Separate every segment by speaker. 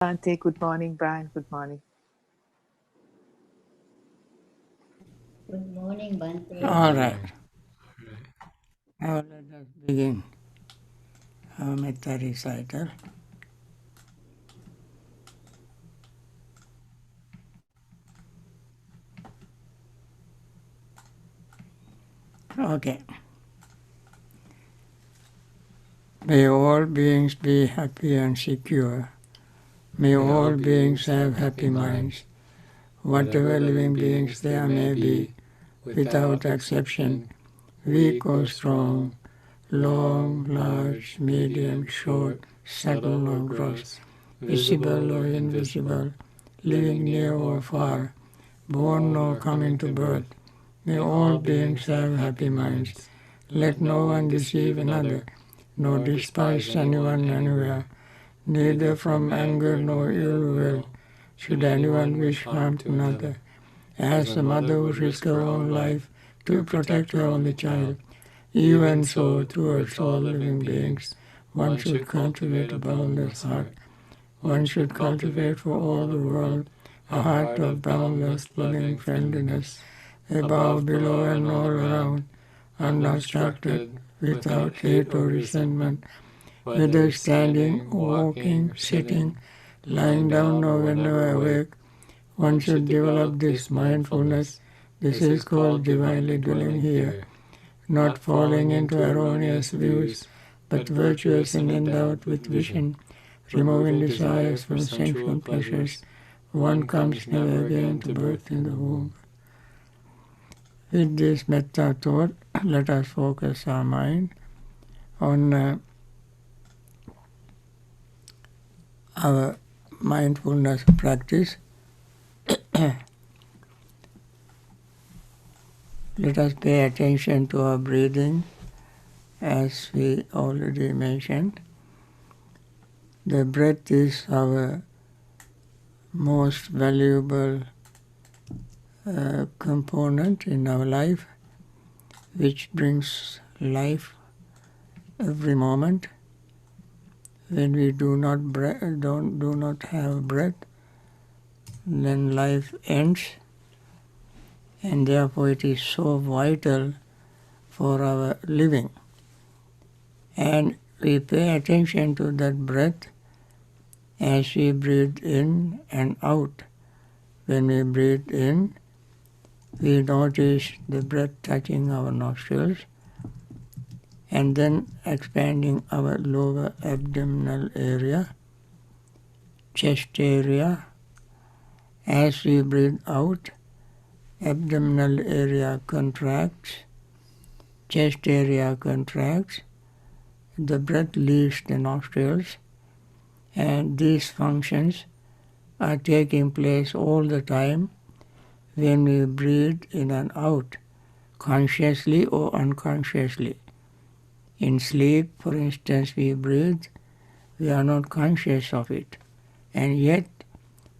Speaker 1: Bante, good morning. Brian, good morning.
Speaker 2: Good morning, Bante.
Speaker 3: All right. Now let us begin our metta recital. Okay. May all beings be happy and secure. May all beings have happy minds. Whatever living beings there may be, without exception, weak or strong, long, large, medium, short, subtle or gross, visible or invisible, living near or far, born or coming to birth, may all beings have happy minds. Let no one deceive another, nor despise anyone anywhere, neither from anger nor ill will should anyone wish harm to another. As a mother would risk her own life to protect her only child, even so towards all living beings, one should cultivate a boundless heart. One should cultivate for all the world a heart of boundless loving friendliness, above, below, and all around, unobstructed, without hate or resentment, whether standing, walking, sitting, lying down, or whenever awake. One should develop this mindfulness. This is called divinely dwelling here, not falling into erroneous views, but virtuous and endowed with vision, removing desires from sensual pleasures. One comes never again to birth in the womb. With this metta thought, let us focus our mind on our mindfulness practice. Let us pay attention to our breathing, as we already mentioned. The breath is our most valuable component in our life, which brings life every moment. When we do not have breath, then life ends, and therefore it is so vital for our living. And we pay attention to that breath as we breathe in and out. When we breathe in, we notice the breath touching our nostrils and then expanding our lower abdominal area, chest area. As we breathe out, abdominal area contracts, chest area contracts, the breath leaves the nostrils, and these functions are taking place all the time when we breathe in and out, consciously or unconsciously. In sleep, for instance, we breathe, we are not conscious of it, and yet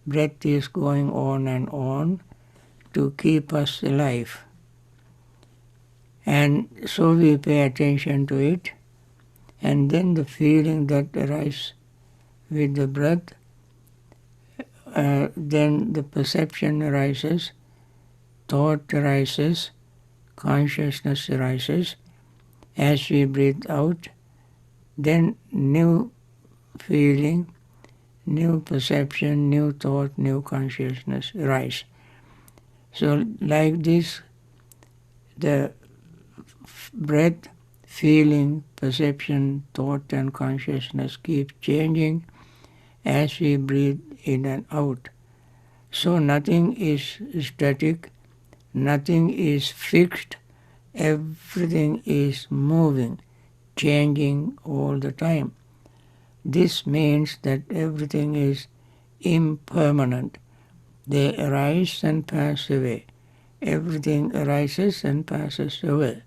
Speaker 3: breath is going on and on to keep us alive. And so we pay attention to it, and then the feeling that arises with the breath, then the perception arises, thought arises, consciousness arises. As we breathe out, then new feeling, new perception, new thought, new consciousness arise. So like this, the breath, feeling, perception, thought and consciousness keep changing as we breathe in and out. So nothing is static, nothing is fixed, everything is moving, changing all the time. This means that everything is impermanent. They arise and pass away. Everything arises and passes away.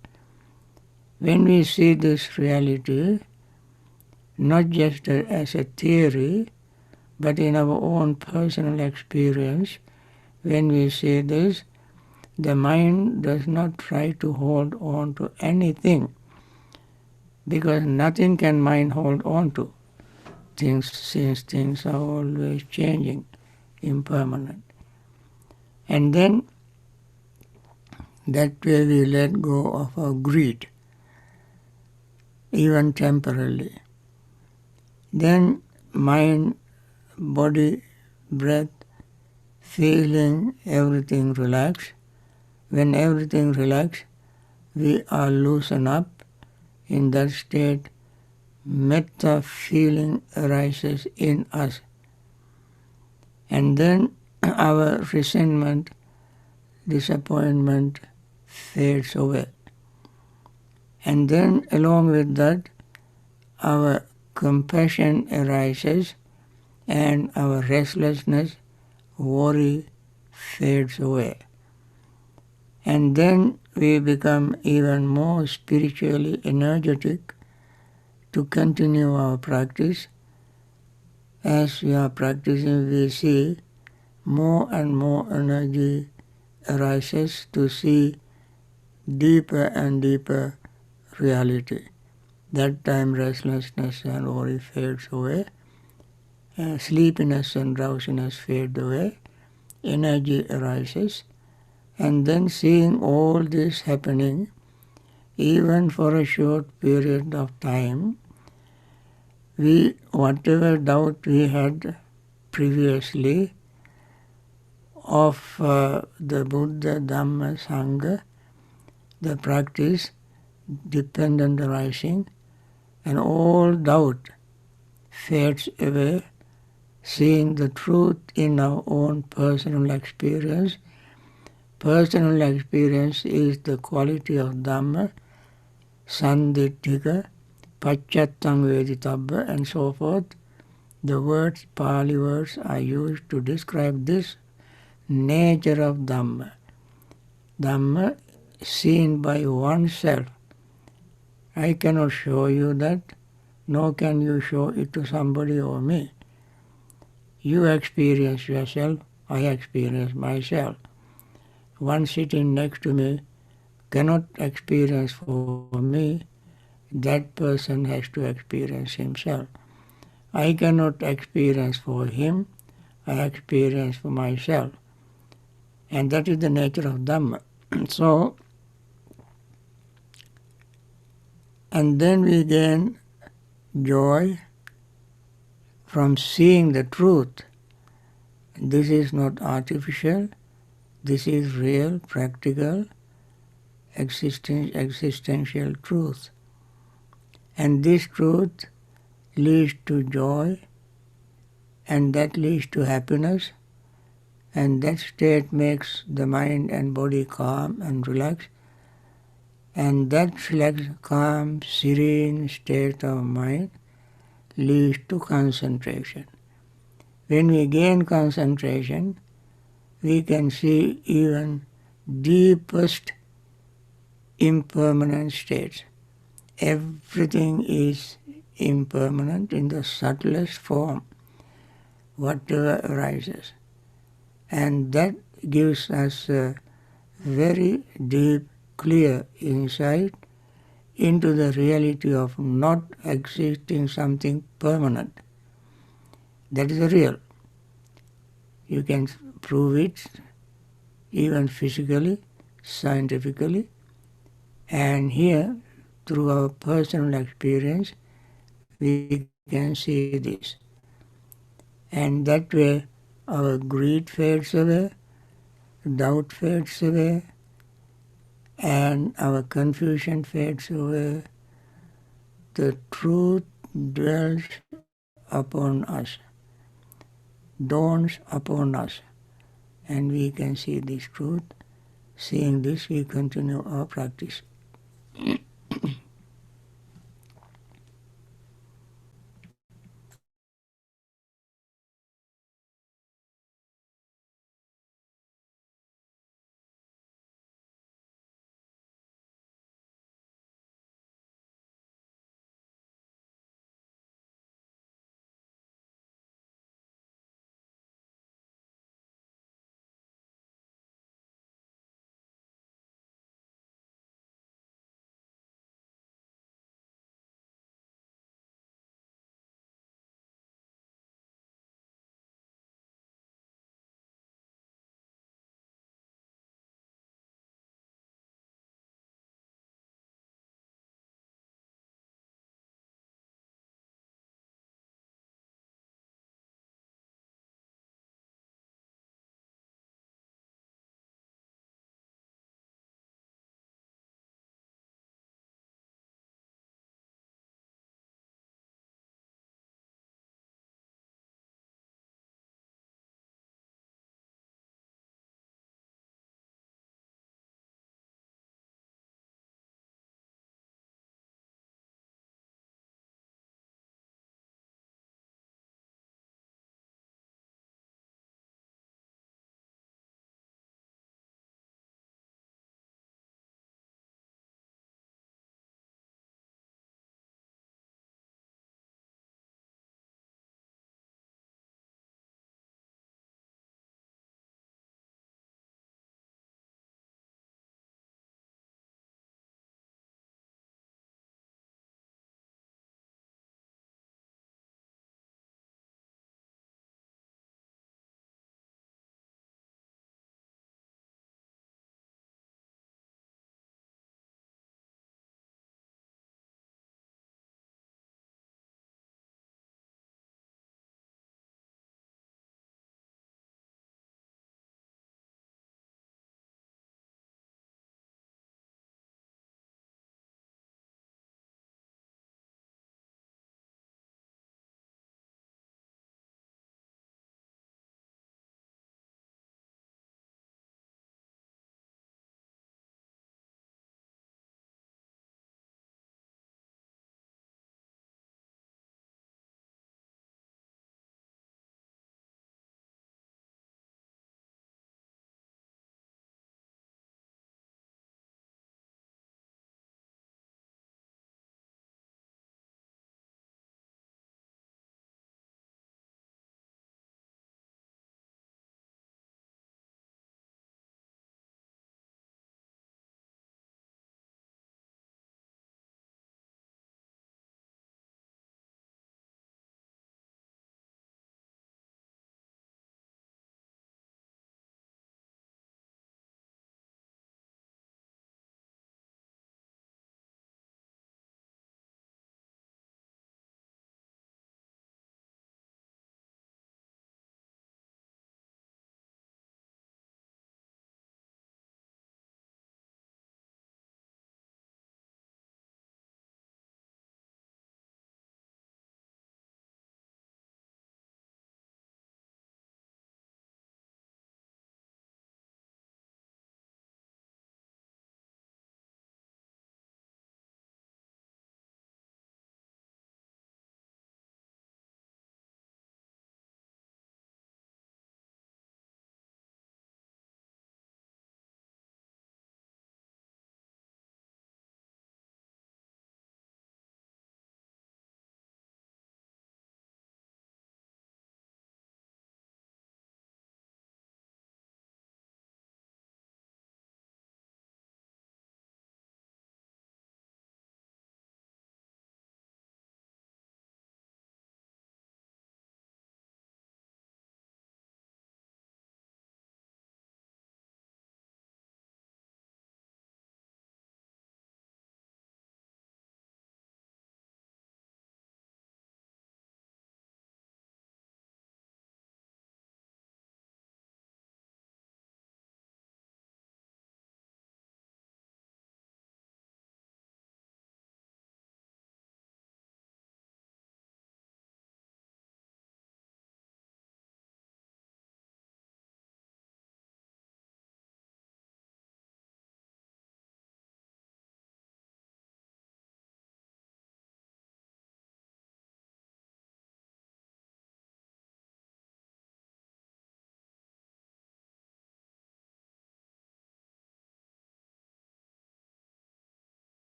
Speaker 3: When we see this reality, not just as a theory, but in our own personal experience, when we see this, the mind does not try to hold on to anything, because nothing can mind hold on to. things, since things are always changing, impermanent. And then that way we let go of our greed, even temporarily. Then mind, body, breath, feeling everything relax. When everything relax, we are loosened up. In that state, metta feeling arises in us. And then our resentment, disappointment fades away. And then along with that, our compassion arises and our restlessness, worry fades away. And then we become even more spiritually energetic to continue our practice. As we are practicing, we see more and more energy arises to see deeper and deeper reality. That time restlessness and worry fades away, sleepiness and drowsiness fade away, energy arises, and then seeing all this happening, even for a short period of time, we, whatever doubt we had previously of the Buddha, Dhamma, Sangha, the practice, dependent arising, and all doubt fades away, seeing the truth in our own personal experience. Personal experience is the quality of Dhamma, Sanditthika, Pacchattam Veditabba, and so forth. The words, Pali words, are used to describe this nature of Dhamma. Dhamma seen by oneself. I cannot show you that, nor can you show it to somebody or me. You experience yourself, I experience myself. One sitting next to me cannot experience for me, that person has to experience himself. I cannot experience for him, I experience for myself. And that is the nature of Dhamma. So, and then we gain joy from seeing the truth. This is not artificial, this is real, practical, existential truth. And this truth leads to joy, and that leads to happiness, and that state makes the mind and body calm and relaxed, and that relaxed, calm, serene state of mind leads to concentration. When we gain concentration, we can see even deepest impermanent states. Everything is impermanent in the subtlest form, whatever arises. And that gives us a very deep, clear insight into the reality of not existing something permanent. That is the real. You can prove it even physically, scientifically, and here, through our personal experience, we can see this. And that way, our greed fades away, doubt fades away, and our confusion fades away. The truth dwells upon us, dawns upon us, and we can see this truth. Seeing this, we continue our practice.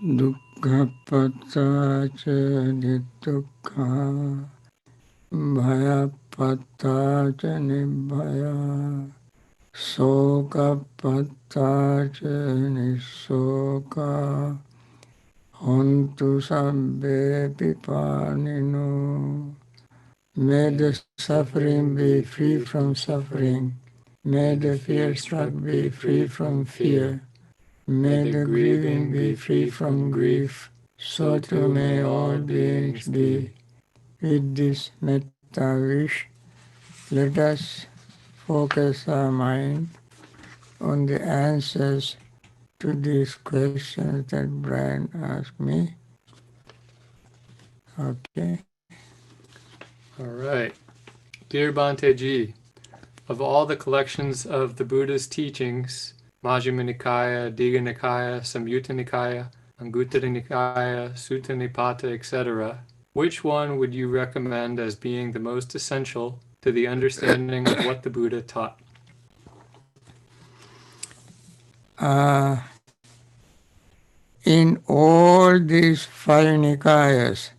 Speaker 3: dukkhappata ca niddukkha, bhayappata ca nibbhaya, sokappata ca nissoka, hontu sabbe pipanino. May the suffering be free from suffering. May the fear-struck be free from fear. May the grieving be free from grief. So too may all beings be. With this metta wish, let us focus our mind on the answers to these questions that Brian asked me. Okay.
Speaker 4: All right. Dear Bhante Ji, of all the collections of the Buddha's teachings, Majjhima Nikaya, Digha Nikaya, Samyutta Nikaya, Anguttara Nikaya, Sutta Nipata, etc., which one would you recommend as being the most essential to the understanding of what the Buddha taught?
Speaker 3: In all these five Nikayas,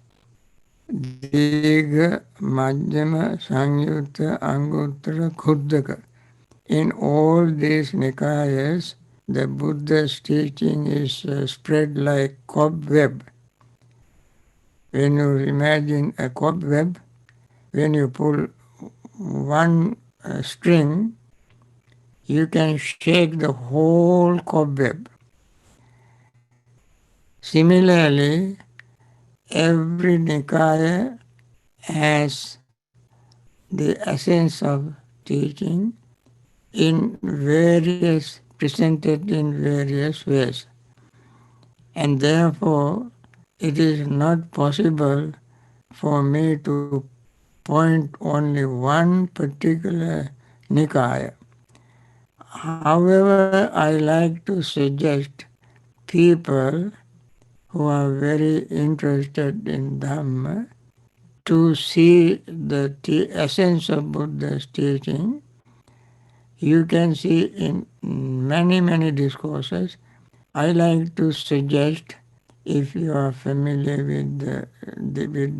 Speaker 3: Digha, Majjhima, Samyutta, Anguttara, Khuddaka, in all these Nikayas, the Buddha's teaching is spread like cobweb. When you imagine a cobweb, when you pull one string, you can shake the whole cobweb. Similarly, every Nikaya has the essence of teaching presented in various ways. And therefore, it is not possible for me to point only one particular Nikaya. However, I like to suggest people who are very interested in Dhamma to see the essence of Buddha's teaching. You can see in many, many discourses. I like to suggest, if you are familiar with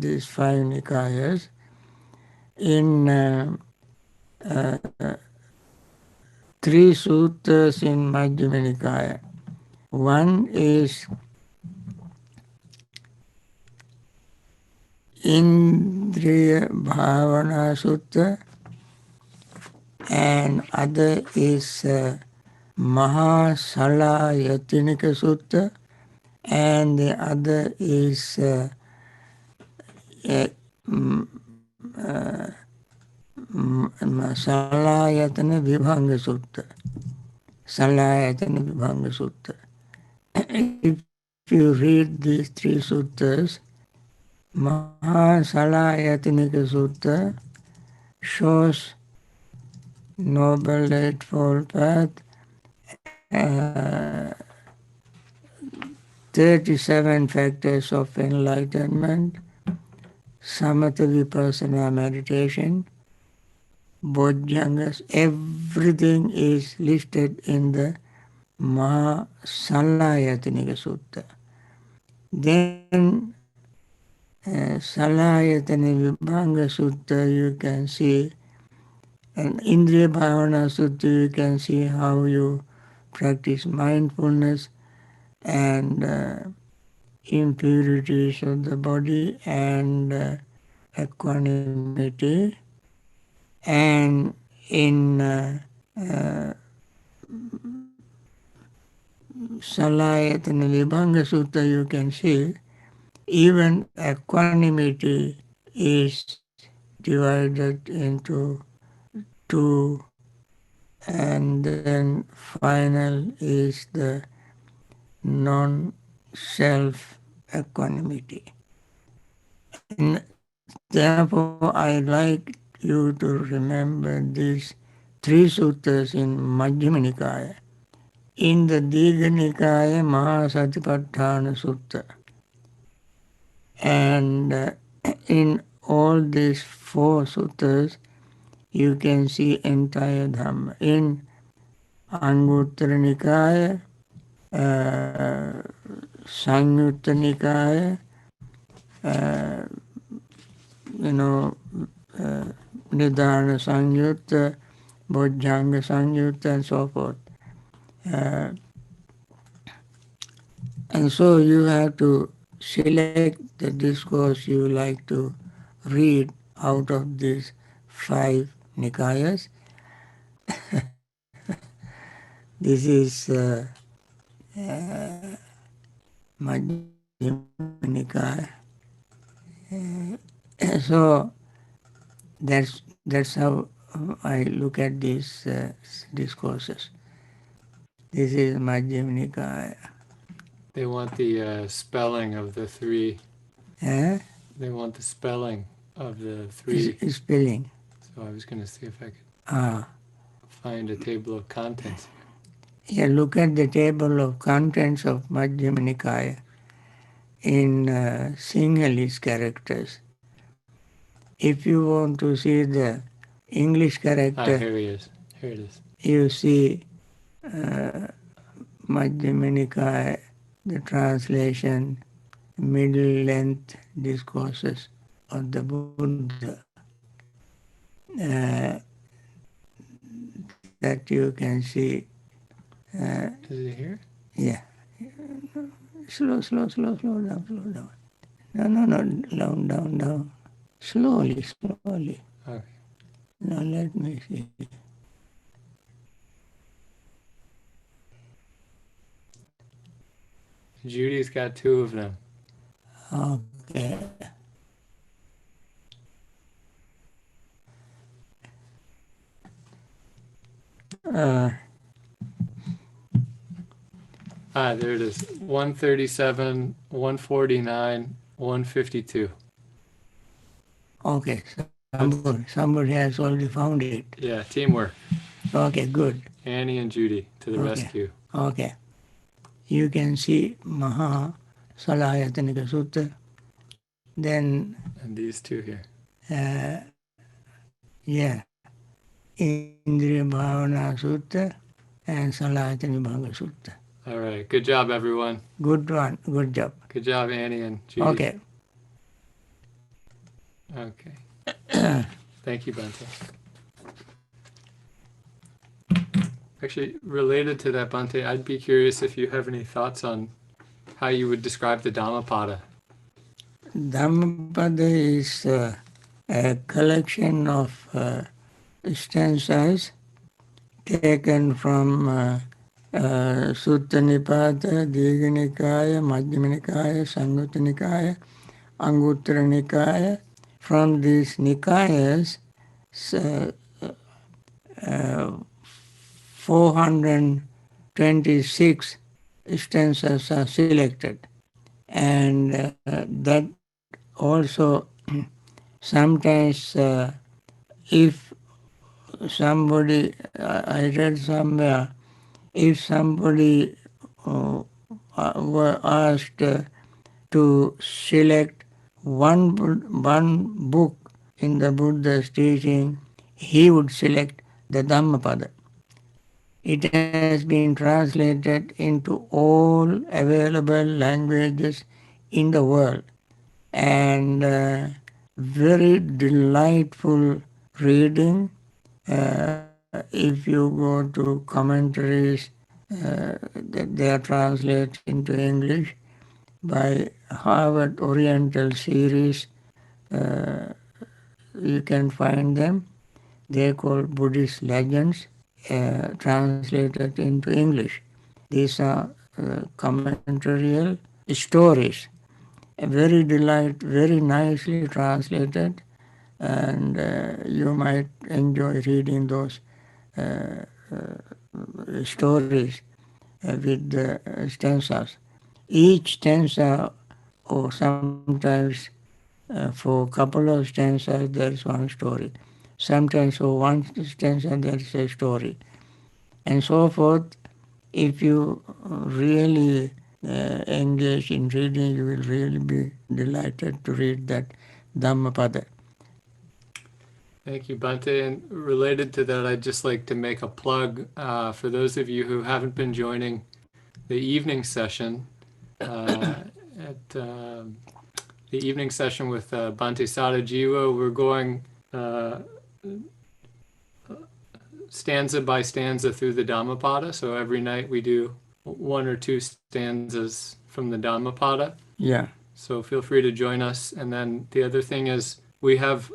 Speaker 3: these five Nikayas, in three suttas in Majjhima Nikaya. One is Indriya Bhavana Sutta, and other is Mahasalayatika Sutta, and the other is Salayatana Vibhanga Sutta. Salayatana Vibhanga Sutta. If you read these three suttas, Mahasalayatika Sutta shows Noble Eightfold Path, 37 factors of enlightenment, Samatha Vipassana meditation, Bojjhangas, everything is listed in the Mahasalayatana Sutta. Then Salayatana Vibhanga Sutta you can see, and Indriya Bhavana Sutta you can see how you practice mindfulness and impurities of the body and equanimity. And in Salayatana Vibhanga Sutta you can see even equanimity is divided into two, and then final is the non-self equanimity. And therefore, I like you to remember these three suttas in Majjhima Nikaya. In the Digha Nikaya, Mahasatipatthana Sutta. And in all these four suttas, you can see entire Dhamma. In Anguttara Nikaya, Samyutta Nikaya, you know, Nidana Samyutta, Bojjhanga Samyutta, and so forth. And so you have to select the discourse you like to read out of these 5 Nikayas. This is Majjhima Nikaya. So that's how I look at these discourses. This is Majjhima Nikaya.
Speaker 4: They want the spelling of the 3.
Speaker 3: Eh?
Speaker 4: They want the spelling of the 3.
Speaker 3: Spelling.
Speaker 4: So I was going to see if I could
Speaker 3: Ah.
Speaker 4: find a table of contents.
Speaker 3: Yeah, look at the table of contents of Majjhima Nikaya in Sinhalese characters. If you want to see the English character,
Speaker 4: here he is. Here it is.
Speaker 3: you see Majjhima Nikaya, the translation, middle length discourses of the Buddha. That you can see.
Speaker 4: Is it here?
Speaker 3: Yeah. Slow down. No, down. Slowly.
Speaker 4: Okay.
Speaker 3: Now let me see.
Speaker 4: Judy's got 2 of them.
Speaker 3: Okay.
Speaker 4: There it is. 137, 149, 152.
Speaker 3: Okay. Somebody has already found it.
Speaker 4: Yeah, teamwork.
Speaker 3: Okay, good.
Speaker 4: Annie and Judy to the rescue.
Speaker 3: Okay. You can see Maha Salayatanika Sutta. Then,
Speaker 4: And these 2 here.
Speaker 3: yeah, Indriya Bhavana Sutta and Salayatana Bhanga Sutta.
Speaker 4: All right. Good job, everyone.
Speaker 3: Good one. Good job.
Speaker 4: Good job, Annie and Judy.
Speaker 3: Okay.
Speaker 4: Okay. Thank you, Bante. Actually, related to that, Bante, I'd be curious if you have any thoughts on how you would describe the Dhammapada.
Speaker 3: Dhammapada is a collection of stanzas taken from Sutta Nipata, Digha Nikaya, Majjhima Nikaya, Samyutta Nikaya, Anguttara Nikaya. From these Nikayas, 426 stanzas are selected, and that also sometimes if somebody, I read somewhere, if somebody were asked to select one book in the Buddha's teaching, he would select the Dhammapada. It has been translated into all available languages in the world, and very delightful reading. If you go to commentaries, they are translated into English by Harvard Oriental Series. You can find them. They are called Buddhist Legends, translated into English. These are commentarial stories, very nicely translated, and you might enjoy reading those stories with the stanzas. Each stanza, or sometimes for a couple of stanzas, there is one story. Sometimes for one stanza, there is a story, and so forth. If you really engage in reading, you will really be delighted to read that Dhammapada.
Speaker 4: Thank you, Bante. And related to that, I'd just like to make a plug for those of you who haven't been joining the evening session. at the evening session with Bhante Sada Jiva. We're going stanza by stanza through the Dhammapada. So every night we do one or two stanzas from the Dhammapada.
Speaker 3: Yeah.
Speaker 4: So feel free to join us. And then the other thing is we have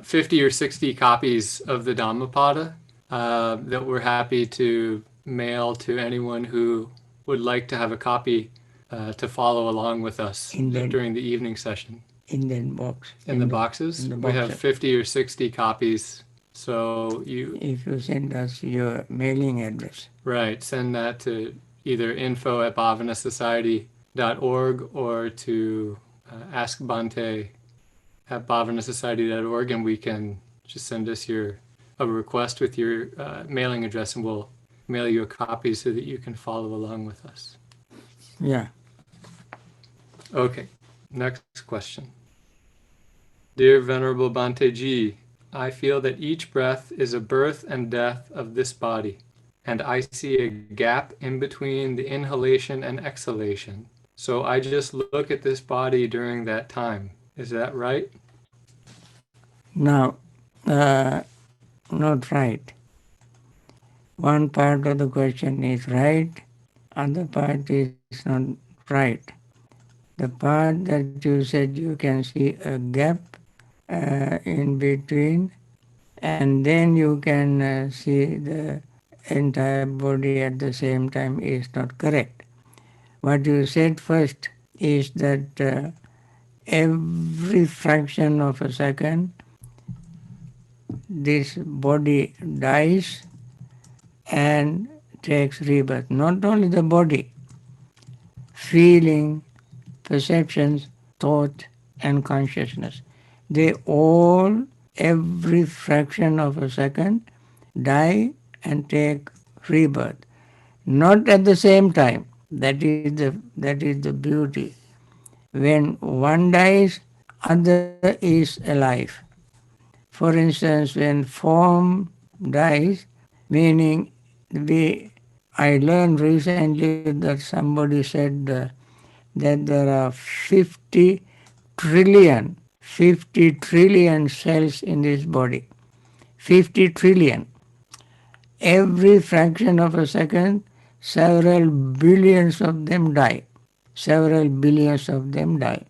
Speaker 4: 50 or 60 copies of the Dhammapada that we're happy to mail to anyone who would like to have a copy to follow along with us during the evening session.
Speaker 3: In that box.
Speaker 4: In the boxes? We have 50 or 60 copies. So
Speaker 3: if you send us your mailing address.
Speaker 4: Right. Send that to either info@bhavanasociety.org or to askbhante@bhavanasociety.org, and we can just send us a request with your mailing address, and we'll mail you a copy so that you can follow along with us.
Speaker 3: Yeah.
Speaker 4: Okay. Next question. Dear Venerable Bhante Ji, I feel that each breath is a birth and death of this body, and I see a gap in between the inhalation and exhalation. So I just look at this body during that time. Is that right?
Speaker 3: Now, not right. One part of the question is right, other part is not right. The part that you said you can see a gap in between, and then you can see the entire body at the same time is not correct. What you said first is that every fraction of a second this body dies and takes rebirth. Not only the body, feeling, perceptions, thought, and consciousness. They all, every fraction of a second, die and take rebirth. Not at the same time. That is the beauty. When one dies, other is alive. For instance, when form dies, meaning I learned recently that somebody said that there are 50 trillion cells in this body. 50 trillion. Every fraction of a second, several billions of them die. Several billions of them die.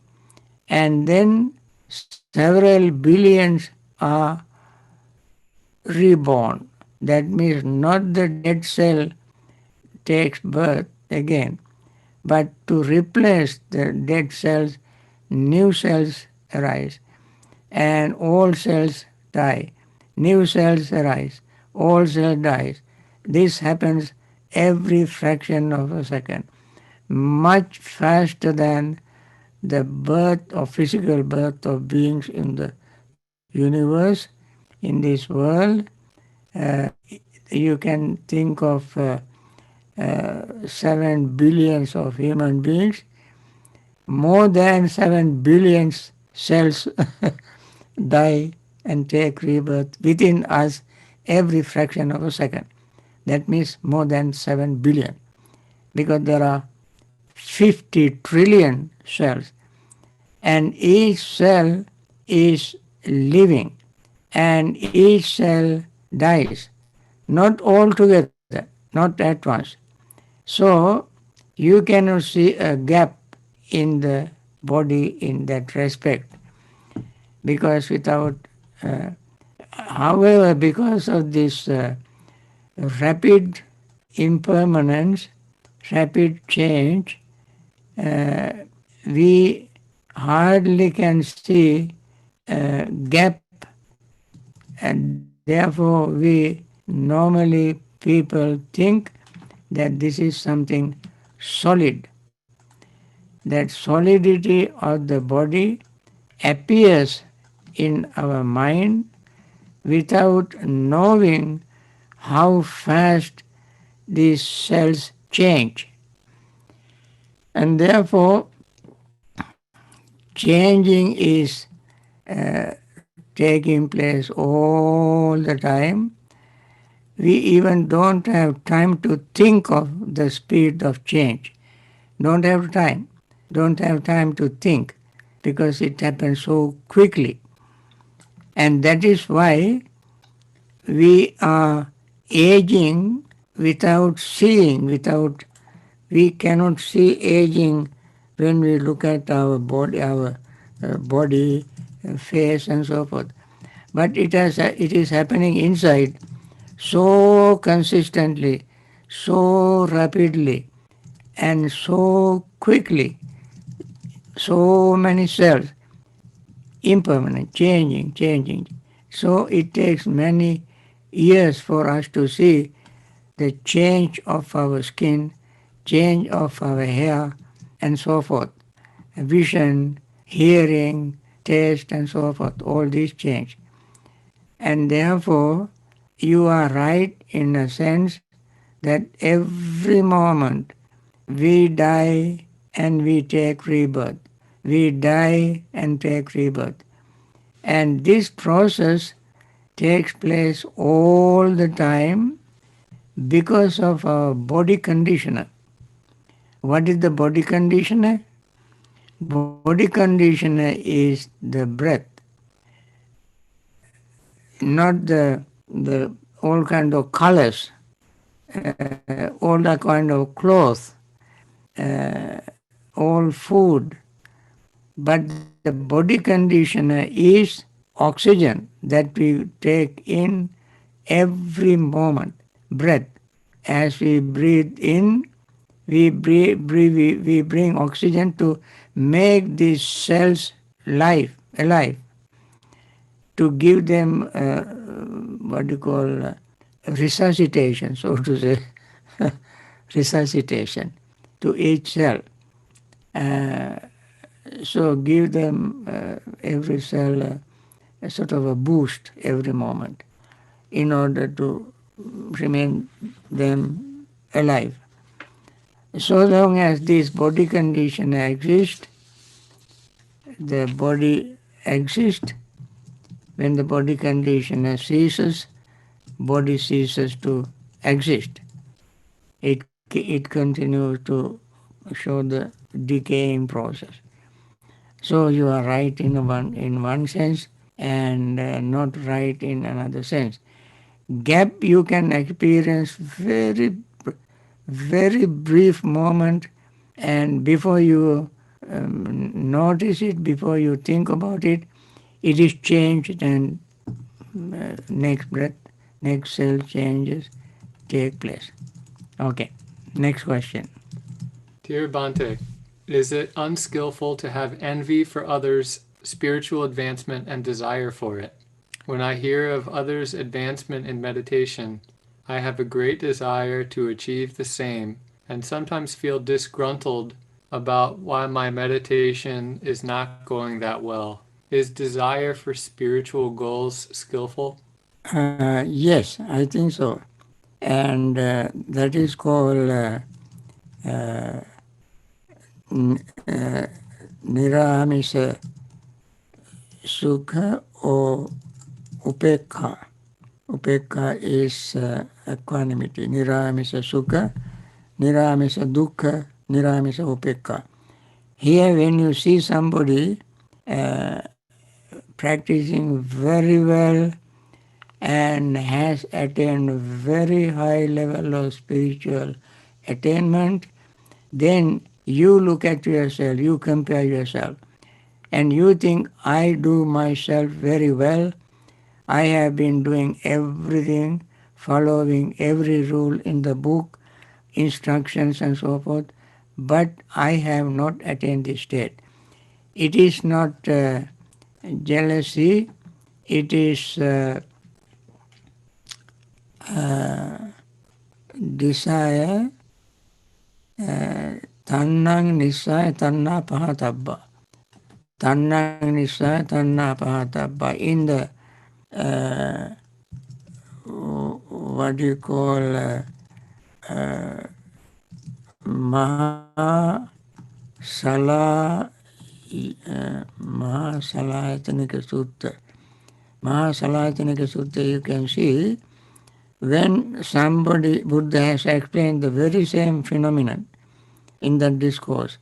Speaker 3: And then several billions are reborn. That means not the dead cell takes birth again, but to replace the dead cells, new cells arise, and old cells die. New cells arise, old cell dies. This happens every fraction of a second, much faster than the birth or physical birth of beings in the universe, in this world. You can think of 7 billions of human beings. More than 7 billion cells die and take rebirth within us every fraction of a second. That means more than 7 billion, because there are 50 trillion cells, and each cell is living, and each cell dies, not all together, not at once. So you cannot see a gap in the body in that respect, because however, because of this rapid impermanence, rapid change, we hardly can see a gap, and therefore we normally people think that this is something solid. That solidity of the body appears in our mind without knowing how fast these cells change. And therefore, changing is taking place all the time. we even don't have time to think of the speed of change. Don't have time. Don't have time to think because it happens so quickly. And that is why we are aging without seeing, we cannot see aging when we look at our body, face, and so forth. But it is happening inside so consistently, so rapidly, and so quickly. So many cells, impermanent, changing. So it takes many years for us to see the change of our skin, change of our hair, and so forth. Vision, hearing, taste, and so forth, all these change. And therefore, you are right in a sense that every moment we die and we take rebirth. We die and take rebirth. And this process takes place all the time because of our body conditioner. What is the body conditioner? Body conditioner is the breath, not the all kind of colors, all the kind of clothes, uh, all food. But the body conditioner is oxygen that we take in every moment. Breath. As we breathe in, we bring oxygen to make these cells alive, to give them what you call resuscitation, so to say, resuscitation to each cell. Uh, so give them every cell a sort of a boost every moment in order to remain them alive. So long as this body condition exists, the body exists. When the body condition ceases, body ceases to exist. It continues to show the decaying process. So you are right in one sense and not right in another sense. Gap you can experience very brief moment, and before you notice it, before you think about it, it is changed, and next breath, next cell changes take place. Okay, next question.
Speaker 4: Dear Bante, is it unskillful to have envy for others' spiritual advancement and desire for it? When I hear of others' advancement in meditation, I have a great desire to achieve the same and sometimes feel disgruntled about why my meditation is not going that well. Is desire for spiritual goals skillful?
Speaker 3: Yes, I think so. And that is called uh, Niramisa Sukha or Upekha. Upekha is equanimity. Niramisa Sukha, Niramisa Dukkha, Niramisa Upekha. Here, when you see somebody uh, practicing very well and has attained very high level of spiritual attainment, then you look at yourself, you compare yourself, and you think, I do myself very well. I have been doing everything, following every rule in the book, instructions and so forth, but I have not attained this state. It is not jealousy, it is desire, tannang nisaya tanna pahatabba. Tannang nisaya tanna pahatabba. In the what do you call Mahasala Mahasalayatanaka Sutta. Mahasalayatanaka Sutta, you can see when somebody, Buddha has explained the very same phenomenon in that discourse.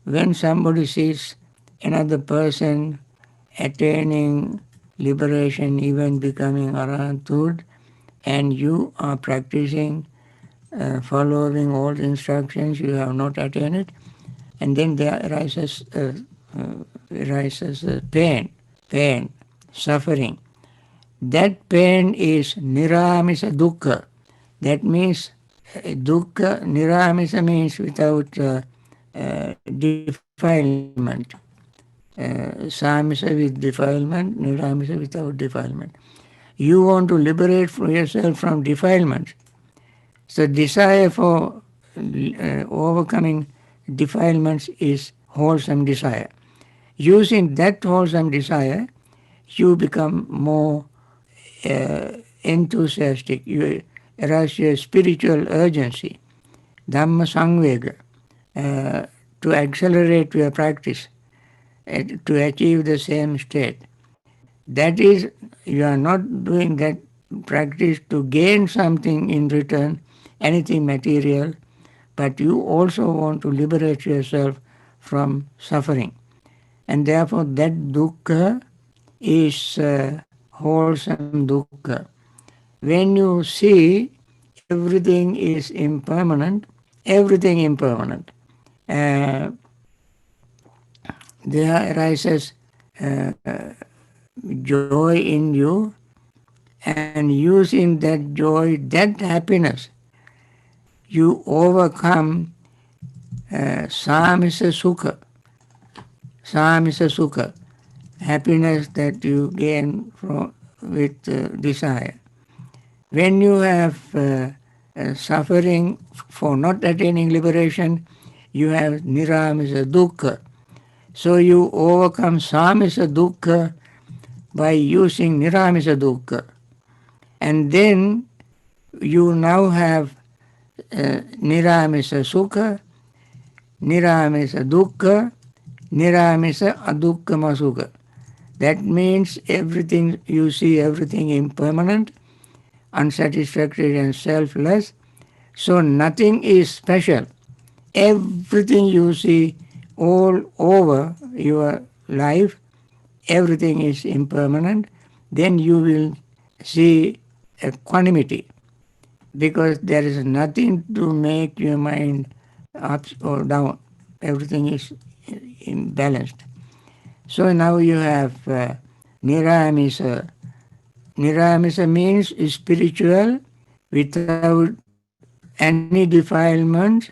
Speaker 3: When somebody sees another person attaining liberation, even becoming arahanthood, and you are practicing, following all the instructions, you have not attained it, and then there arises pain, suffering. That pain is niramisa dukkha. That means dukkha, niramisa means without defilement. Samisa with defilement, niramisa without defilement. You want to liberate yourself from defilement. So desire for overcoming defilements is wholesome desire. Using that wholesome desire, you become more enthusiastic. You arouse your spiritual urgency, Dhamma Sangvega, to accelerate your practice, to achieve the same state. That is, you are not doing that practice to gain something in return, anything material, but you also want to liberate yourself from suffering. And therefore, that dukkha is wholesome dukkha. When you see everything is impermanent, uh, there arises joy in you, and using that joy, that happiness, you overcome samisa sukha. Samisa sukha, happiness that you gain from with desire. When you have suffering for not attaining liberation, you have niramisa dukkha. So you overcome samisa dukkha by using niramisa dukkha. And then you now have niramisa sukha, niramisa dukkha, niramisa adukkama sukha. That means everything, you see everything impermanent, unsatisfactory and selfless. So nothing is special. Everything you see all over your life, everything is impermanent. Then you will see equanimity, because there is nothing to make your mind up or down. Everything is balanced. So now you have niramisa. Niramisa means spiritual without any defilement.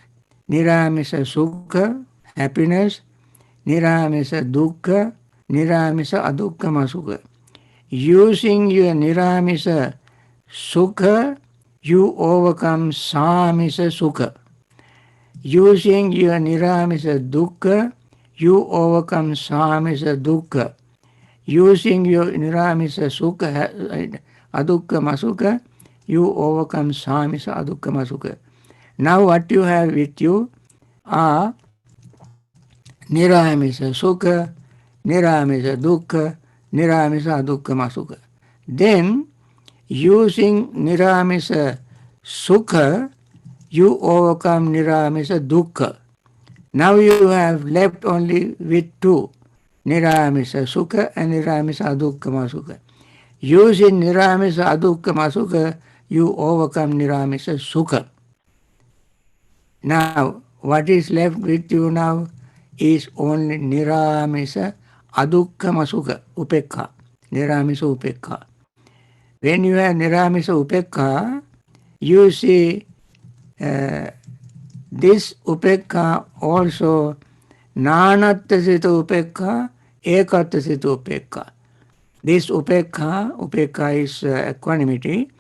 Speaker 3: Niramisa sukha, happiness. Niramisa dukkha, niramisa adukkama sukha. Using your niramisa sukha, you overcome samisa sukha. Using your niramisa dukkha, you overcome samisa dukkha. Using your niramisa sukha, adukkama sukha, you overcome samisa adukkama sukha. Now what you have with you are niramisa sukha, niramisa dukkha, niramisa adukkama sukha. Then, using niramisa sukha, you overcome niramisa dukkha. Now you have left only with two, niramisa sukha and niramisa adukkama sukha. Using niramisa adukkama sukha, you overcome niramisa sukha. Now, what is left with you now is only niramisa adukkama sukha, upekha, niramisa upekha. When you have niramisa upekha, you see this upekha also nanattasita upekha, ekattasita upekha. This upekha is equanimity.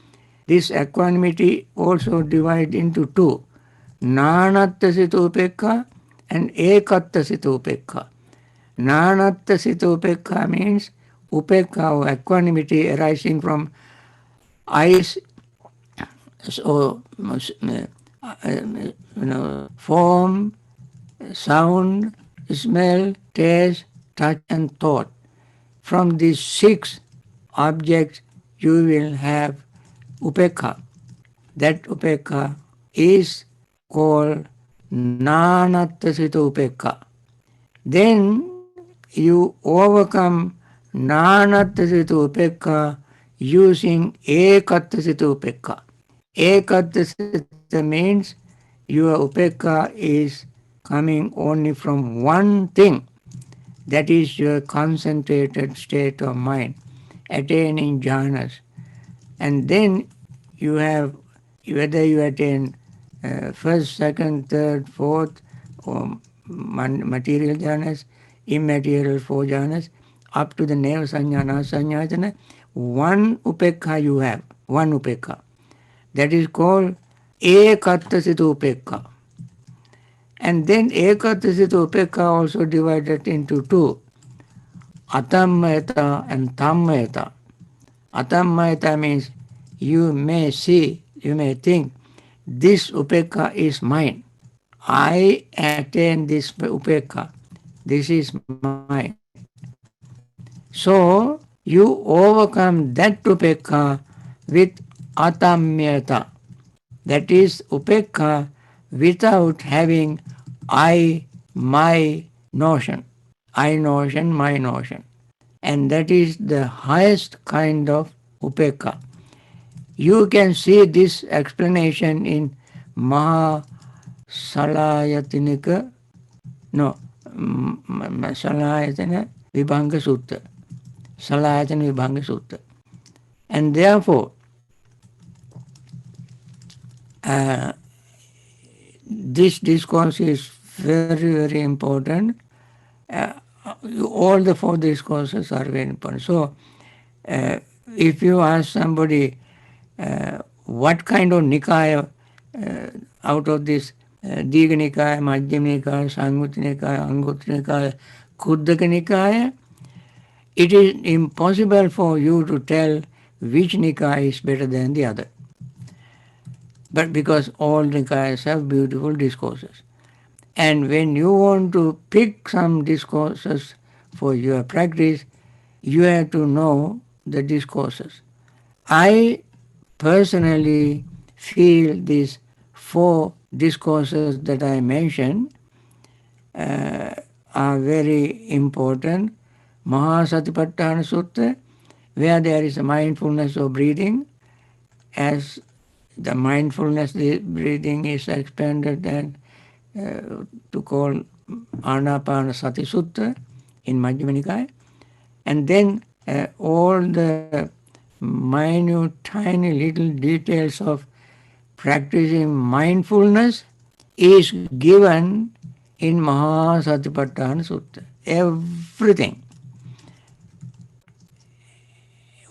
Speaker 3: This equanimity also divided into two, nanattasita upekha and ekattasita upekha. Nanattasita upekha means upekha or equanimity arising from eyes, so form, sound, smell, taste, touch and thought. From these six objects you will have upekha. that upekka is called nanattasita upekka. Then you overcome nanattasita upekka using ekattasita upekka. Ekattasita means your upekka is coming only from one thing, that is your concentrated state of mind, attaining jhanas. And then you have, whether you attain first, second, third, fourth, or material jhanas, immaterial four jhanas, up to the neva sanyana sanyajana, one upekka you have, one upekka. That is called ekattasita upekka. And then ekattasita upekka also divided into two, atammayata and tammayata. Atammayata means you may see, you may think, this upekka is mine. I attain this upekka. This is mine. So you overcome that upekka with atamyata. That is upekka without having I, my notion. I notion, my notion. And that is the highest kind of upekka. You can see this explanation in Salayatinika, no, Salayatana Vibhanga Sutta. Salayatana Vibhanga Sutta. And therefore, this discourse is very, very important. Uh, all the four discourses are very important. So, if you ask somebody what kind of Nikaya out of this Diga Nikaya, Madhyama Nikaya, Samyutta Nikaya, Anguttara Nikaya, Khuddaka Nikaya, it is impossible for you to tell which Nikaya is better than the other. But because all Nikayas have beautiful discourses. And when you want to pick some discourses for your practice, you have to know the discourses. I personally feel these four discourses that I mentioned are very important. Mahasatipatthana Sutta, where there is a mindfulness of breathing, as the mindfulness breathing is expanded and to call Anapana Sati Sutta in Majjhima Nikaya. And then all the minute, tiny little details of practicing mindfulness is given in Mahasatipatthana Sutta. Everything.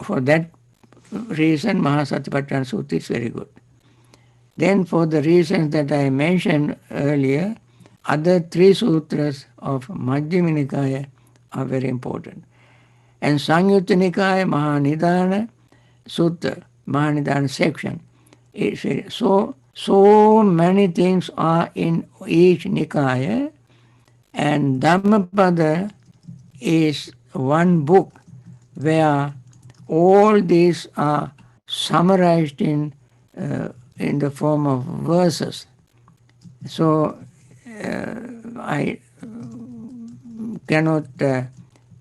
Speaker 3: For that reason, Mahasatipatthana Sutta is very good. Then for the reasons that I mentioned earlier, other three sutras of Majjhima Nikaya are very important. And Samyutta Nikaya, Mahanidana Sutta, Mahanidana section, is very, so many things are in each Nikaya, and Dhammapada is one book where all these are summarized in the form of verses. So I cannot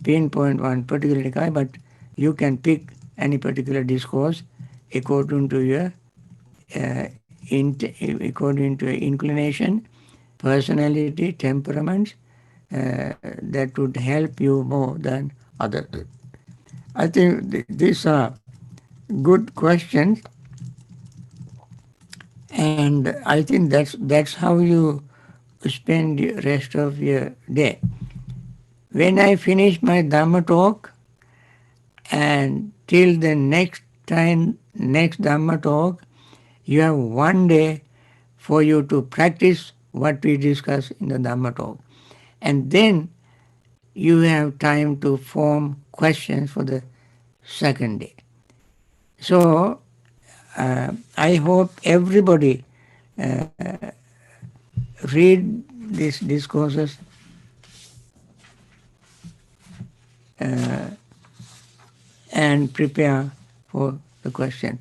Speaker 3: pinpoint one particular Nikaya, but you can pick any particular discourse according to your according to your inclination, personality, temperaments, that would help you more than others. I think these are good questions, and I think that's how you spend the rest of your day. When I finish my Dhamma talk, and till the next Dhamma talk, you have one day for you to practice what we discuss in the Dhamma talk. And then you have time to form questions for the second day. So I hope everybody read these discourses and prepare for the question.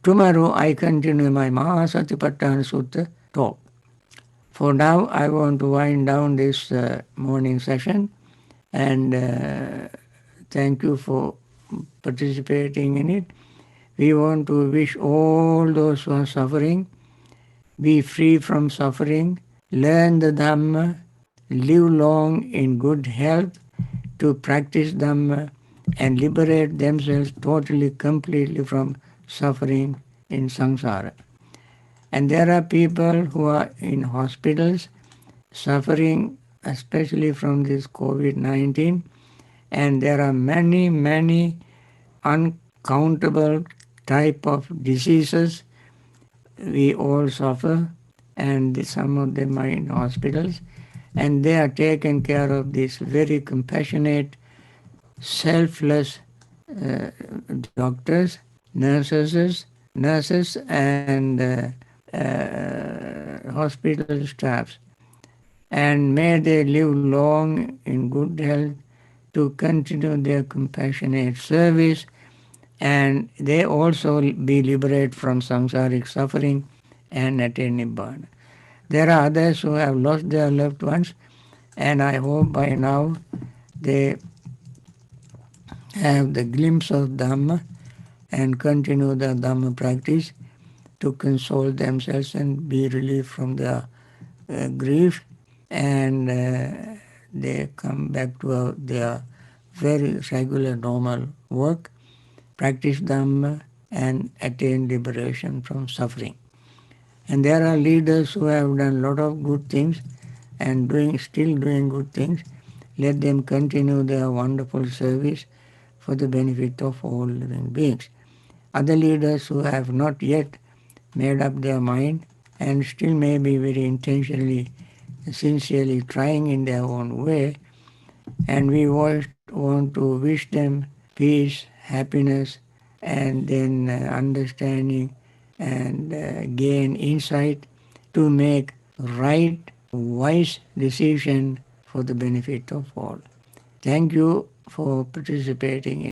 Speaker 3: tomorrow I continue my Mahasatipatthana Sutta talk. For now, I want to wind down this morning session and thank you for participating in it. We want to wish all those who are suffering be free from suffering, learn the Dhamma, live long in good health, to practice Dhamma and liberate themselves totally, completely from suffering in samsara. And there are people who are in hospitals suffering, especially from this COVID-19, and there are many, many uncountable type of diseases we all suffer, and some of them are in hospitals, and they are taken care of these very compassionate, selfless doctors, nurses and hospital staffs. And may they live long in good health to continue their compassionate service, and they also be liberated from samsaric suffering and attain Nibbana. There are others who have lost their loved ones, and I hope by now they have the glimpse of Dhamma and continue the Dhamma practice to console themselves and be relieved from their grief, and they come back to their very regular normal work, practice Dhamma and attain liberation from suffering. And there are leaders who have done a lot of good things and still doing good things. Let them continue their wonderful service for the benefit of all living beings. Other leaders who have not yet made up their mind and still may be very intentionally, sincerely trying in their own way, and we want to wish them peace, happiness, and then understanding and gain insight to make right, wise decision for the benefit of all. Thank you for participating in